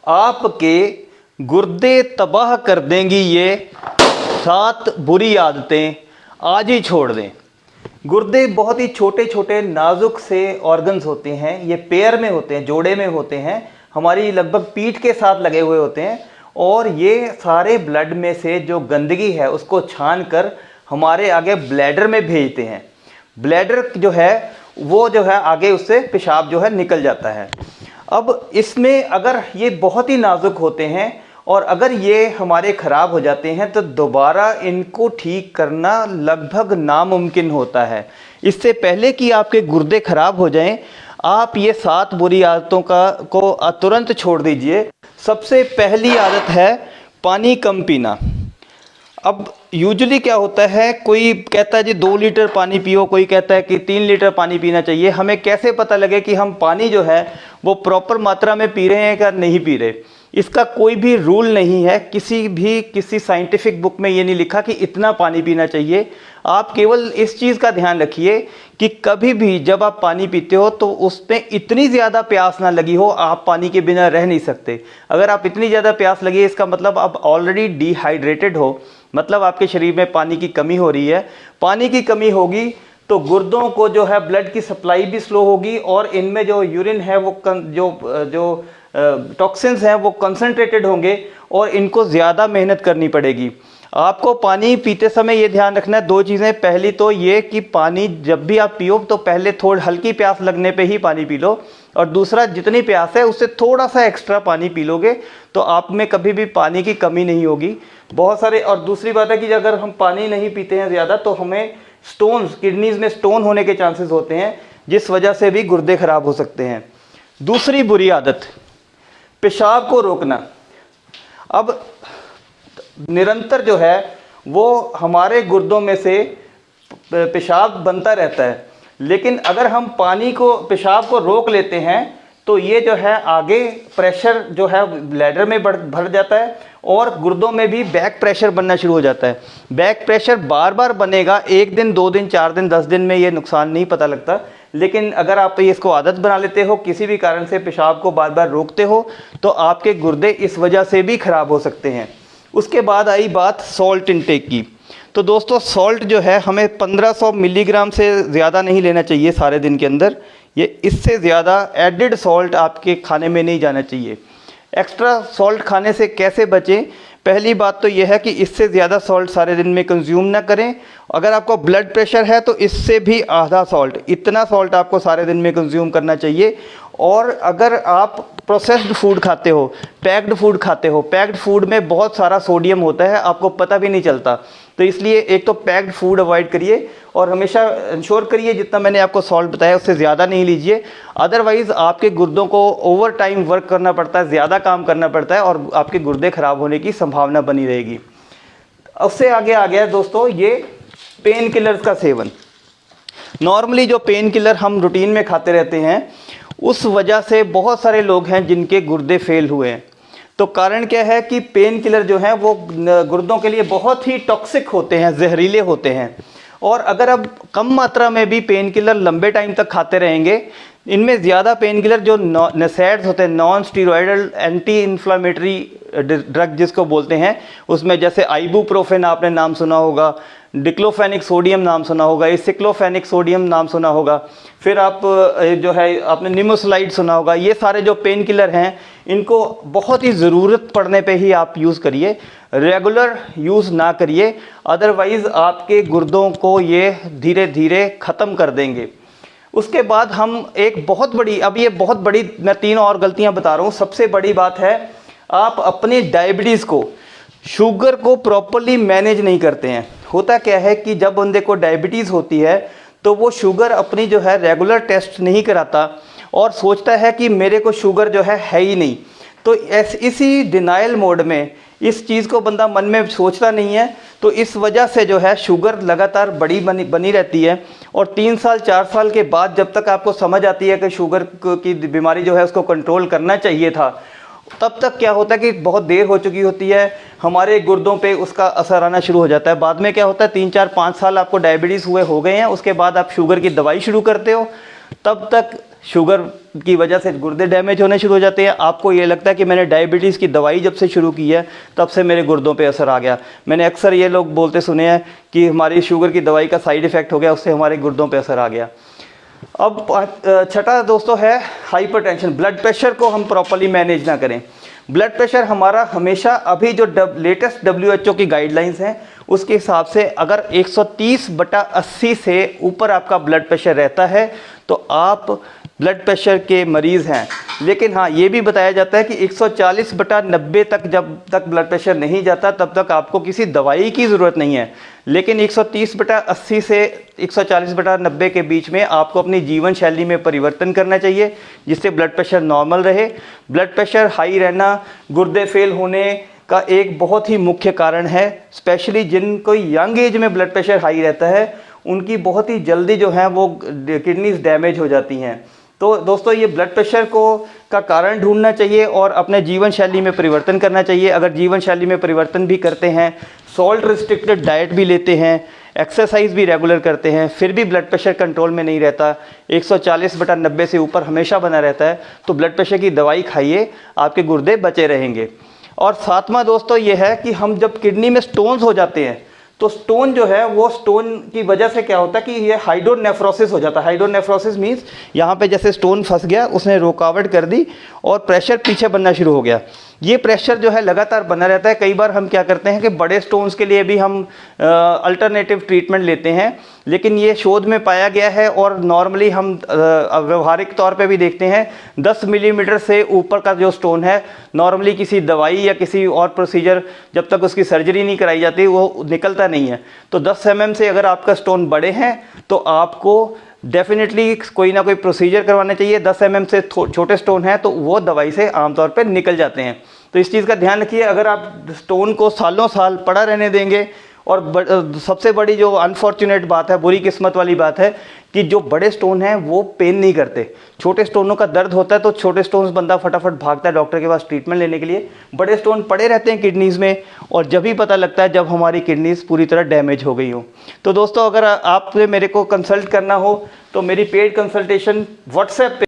आपके गुर्दे तबाह कर देंगी ये 7 बुरी आदतें, आज ही छोड़ दें। गुर्दे बहुत ही छोटे छोटे नाजुक से ऑर्गन्स होते हैं, ये पेयर में होते हैं, जोड़े में होते हैं, हमारी लगभग पीठ के साथ लगे हुए होते हैं और ये सारे ब्लड में से जो गंदगी है उसको छान कर हमारे आगे ब्लैडर में भेजते हैं। ब्लैडर जो है वो जो है आगे उससे पेशाब जो है निकल जाता है। अब इसमें अगर ये बहुत ही नाजुक होते हैं और अगर ये हमारे ख़राब हो जाते हैं तो दोबारा इनको ठीक करना लगभग नामुमकिन होता है। इससे पहले कि आपके गुर्दे ख़राब हो जाएं, आप ये 7 बुरी आदतों को तुरंत छोड़ दीजिए। सबसे पहली आदत है पानी कम पीना। अब यूजुअली क्या होता है, कोई कहता है जी 2 लीटर पानी पियो, कोई कहता है कि 3 लीटर पानी पीना चाहिए। हमें कैसे पता लगे कि हम पानी जो है वो प्रॉपर मात्रा में पी रहे हैं या नहीं पी रहे? इसका कोई भी रूल नहीं है, किसी साइंटिफिक बुक में ये नहीं लिखा कि इतना पानी पीना चाहिए। आप केवल इस चीज़ का ध्यान रखिए कि कभी भी जब आप पानी पीते हो तो उसमें इतनी ज़्यादा प्यास ना लगी हो, आप पानी के बिना रह नहीं सकते। अगर आप इतनी ज़्यादा प्यास लगी है इसका मतलब आप ऑलरेडी डिहाइड्रेटेड हो, मतलब आपके शरीर में पानी की कमी हो रही है। पानी की कमी होगी तो गुर्दों को जो है ब्लड की सप्लाई भी स्लो होगी और इनमें जो यूरिन है वो जो टॉक्सिन्स हैं वो कंसंट्रेटेड होंगे और इनको ज़्यादा मेहनत करनी पड़ेगी। आपको पानी पीते समय ये ध्यान रखना है 2 चीज़ें। पहली तो ये कि पानी जब भी आप पियो तो पहले थोड़ी हल्की प्यास लगने पे ही पानी पी लो, और दूसरा जितनी प्यास है उससे थोड़ा सा एक्स्ट्रा पानी पी लोगे तो आप में कभी भी पानी की कमी नहीं होगी। बहुत सारे, और दूसरी बात है कि अगर हम पानी नहीं पीते हैं ज़्यादा तो हमें स्टोन्स, किडनीज में स्टोन होने के चांसेस होते हैं, जिस वजह से भी गुर्दे खराब हो सकते हैं। दूसरी बुरी आदत, पेशाब को रोकना। अब निरंतर जो है वो हमारे गुर्दों में से पेशाब बनता रहता है, लेकिन अगर हम पेशाब को रोक लेते हैं तो ये जो है आगे प्रेशर जो है ब्लैडर में भर जाता है और गुर्दों में भी बैक प्रेशर बनना शुरू हो जाता है। बैक प्रेशर बार बार बनेगा, 1 दिन 2 दिन 4 दिन 10 दिन में ये नुकसान नहीं पता लगता, लेकिन अगर आप इसको आदत बना लेते हो, किसी भी कारण से पेशाब को बार बार रोकते हो तो आपके गुर्दे इस वजह से भी खराब हो सकते हैं। उसके बाद आई बात सॉल्ट इंटेक की। तो दोस्तों सॉल्ट जो है हमें 1500 मिलीग्राम से ज़्यादा नहीं लेना चाहिए सारे दिन के अंदर। ये इससे ज़्यादा एडिड सॉल्ट आपके खाने में नहीं जाना चाहिए। एक्स्ट्रा सॉल्ट खाने से कैसे बचें? पहली बात तो यह है कि इससे ज़्यादा सॉल्ट सारे दिन में कंज्यूम ना करें। अगर आपको ब्लड प्रेशर है तो इससे भी आधा सॉल्ट, इतना सॉल्ट आपको सारे दिन में कंज्यूम करना चाहिए। और अगर आप प्रोसेस्ड फूड खाते हो, पैक्ड फूड खाते हो, पैक्ड फूड में बहुत सारा सोडियम होता है, आपको पता भी नहीं चलता। तो इसलिए एक तो पैक्ड फूड अवॉइड करिए और हमेशा इंश्योर करिए जितना मैंने आपको सॉल्ट बताया उससे ज़्यादा नहीं लीजिए। अदरवाइज़ आपके गुर्दों को ओवर टाइम वर्क करना पड़ता है, ज़्यादा काम करना पड़ता है और आपके गुर्दे ख़राब होने की संभावना बनी रहेगी। उससे आगे आ गया दोस्तों ये पेन किलर्स का सेवन। नॉर्मली जो पेन किलर हम रूटीन में खाते रहते हैं उस वजह से बहुत सारे लोग हैं जिनके गुर्दे फेल हुए हैं। तो कारण क्या है कि पेन किलर जो हैं वो गुर्दों के लिए बहुत ही टॉक्सिक होते हैं, जहरीले होते हैं। और अगर अब कम मात्रा में भी पेन किलर लंबे टाइम तक खाते रहेंगे, इनमें ज़्यादा पेन किलर जो नसेड्स होते हैं, non steroidal anti inflammatory drug जिसको बोलते हैं, उसमें जैसे आइबुप्रोफेन आपने नाम सुना होगा, डिक्लोफेनिक सोडियम नाम सुना होगा, एसिक्लोफेनिक सोडियम नाम सुना होगा, फिर आप जो है आपने निमोसलाइड सुना होगा। ये सारे जो पेन किलर हैं इनको बहुत ही ज़रूरत पड़ने पे ही आप यूज़ करिए, रेगुलर यूज़ ना करिए, अदरवाइज़ आपके गुर्दों को ये धीरे धीरे ख़त्म कर देंगे। उसके बाद हम एक बहुत बड़ी, अब ये बहुत बड़ी, मैं 3 और गलतियां बता रहा हूँ। सबसे बड़ी बात है आप अपनी डायबिटीज़ को, शुगर को प्रॉपरली मैनेज नहीं करते हैं। होता क्या है कि जब बंदे को डायबिटीज़ होती है तो वो शुगर अपनी जो है रेगुलर टेस्ट नहीं कराता और सोचता है कि मेरे को शुगर जो है ही नहीं। तो इसी डिनाइल मोड में इस चीज़ को बंदा मन में सोचता नहीं है, तो इस वजह से जो है शुगर लगातार बनी रहती है। और 3 साल 4 साल के बाद जब तक आपको समझ आती है कि शुगर की बीमारी जो है उसको कंट्रोल करना चाहिए था, तब तक क्या होता है कि बहुत देर हो चुकी होती है, हमारे गुर्दों पे उसका असर आना शुरू हो जाता है। बाद में क्या होता है 3 4 5 साल आपको डायबिटीज़ हुए हो गए हैं, उसके बाद आप शुगर की दवाई शुरू करते हो, तब तक शुगर की वजह से गुर्दे डैमेज होने शुरू हो जाते हैं। आपको ये लगता है कि मैंने डायबिटीज़ की दवाई जब से शुरू की है तब से मेरे गुर्दों पे असर आ गया। मैंने अक्सर ये लोग बोलते सुने हैं कि हमारी शुगर की दवाई का साइड इफ़ेक्ट हो गया, उससे हमारे गुर्दों पे असर आ गया। अब छठा दोस्तों है हाइपरटेंशन। ब्लड प्रेशर को हम प्रॉपर्ली मैनेज ना करें। ब्लड प्रेशर हमारा हमेशा अभी जो लेटेस्ट WHO की गाइडलाइंस हैं उसके हिसाब से अगर 130/80 से ऊपर आपका ब्लड प्रेशर रहता है तो आप ब्लड प्रेशर के मरीज़ हैं। लेकिन हाँ, ये भी बताया जाता है कि 140/90 तक जब तक ब्लड प्रेशर नहीं जाता तब तक आपको किसी दवाई की ज़रूरत नहीं है। लेकिन 130/80 से 140/90 के बीच में आपको अपनी जीवन शैली में परिवर्तन करना चाहिए जिससे ब्लड प्रेशर नॉर्मल रहे। ब्लड प्रेशर हाई रहना गुर्दे फेल होने का एक बहुत ही मुख्य कारण है। स्पेशली जिनको यंग एज में ब्लड प्रेशर हाई रहता है उनकी बहुत ही जल्दी जो है वो किडनीज डैमेज हो जाती हैं। तो दोस्तों ये ब्लड प्रेशर का कारण ढूंढना चाहिए और अपने जीवन शैली में परिवर्तन करना चाहिए। अगर जीवन शैली में परिवर्तन भी करते हैं, सॉल्ट रिस्ट्रिक्टेड डाइट भी लेते हैं, एक्सरसाइज भी रेगुलर करते हैं, फिर भी ब्लड प्रेशर कंट्रोल में नहीं रहता, 140/90 से ऊपर हमेशा बना रहता है, तो ब्लड प्रेशर की दवाई खाइए, आपके गुर्दे बचे रहेंगे। और सातवां दोस्तों ये है कि हम जब किडनी में स्टोन्स हो जाते हैं तो स्टोन जो है वो स्टोन की वजह से क्या होता है कि ये हाइड्रोनेफ्रोसिस हो जाता है। हाइड्रोनेफ्रोसिस मीन्स यहाँ पे जैसे स्टोन फंस गया, उसने रुकावट कर दी और प्रेशर पीछे बनना शुरू हो गया। ये प्रेशर जो है लगातार बना रहता है। कई बार हम क्या करते हैं कि बड़े स्टोन्स के लिए भी हम अल्टरनेटिव ट्रीटमेंट लेते हैं, लेकिन ये शोध में पाया गया है और नॉर्मली हम व्यवहारिक तौर पे भी देखते हैं 10 मिलीमीटर से ऊपर का जो स्टोन है नॉर्मली किसी दवाई या किसी और प्रोसीजर जब तक उसकी सर्जरी नहीं कराई जाती वो निकलता नहीं है। तो 10 mm से अगर आपका स्टोन बड़े हैं तो आपको डेफिनेटली कोई ना कोई प्रोसीजर करवाना चाहिए। 10 mm से छोटे स्टोन हैं तो वो दवाई से आमतौर पर निकल जाते हैं। तो इस चीज़ का ध्यान रखिए। अगर आप स्टोन को सालों साल पड़ा रहने देंगे, और सबसे बड़ी जो अनफॉर्चुनेट बात है, बुरी किस्मत वाली बात है कि जो बड़े स्टोन हैं वो पेन नहीं करते। छोटे स्टोनों का दर्द होता है तो छोटे स्टोन्स बंदा फटाफट भागता है डॉक्टर के पास ट्रीटमेंट लेने के लिए। बड़े स्टोन पड़े रहते हैं किडनीज़ में और जब ही पता लगता है जब हमारी किडनीज़ पूरी तरह डैमेज हो गई हो। तो दोस्तों अगर आपने मेरे को कंसल्ट करना हो तो मेरी पेड कंसल्टेशन व्हाट्सएप पे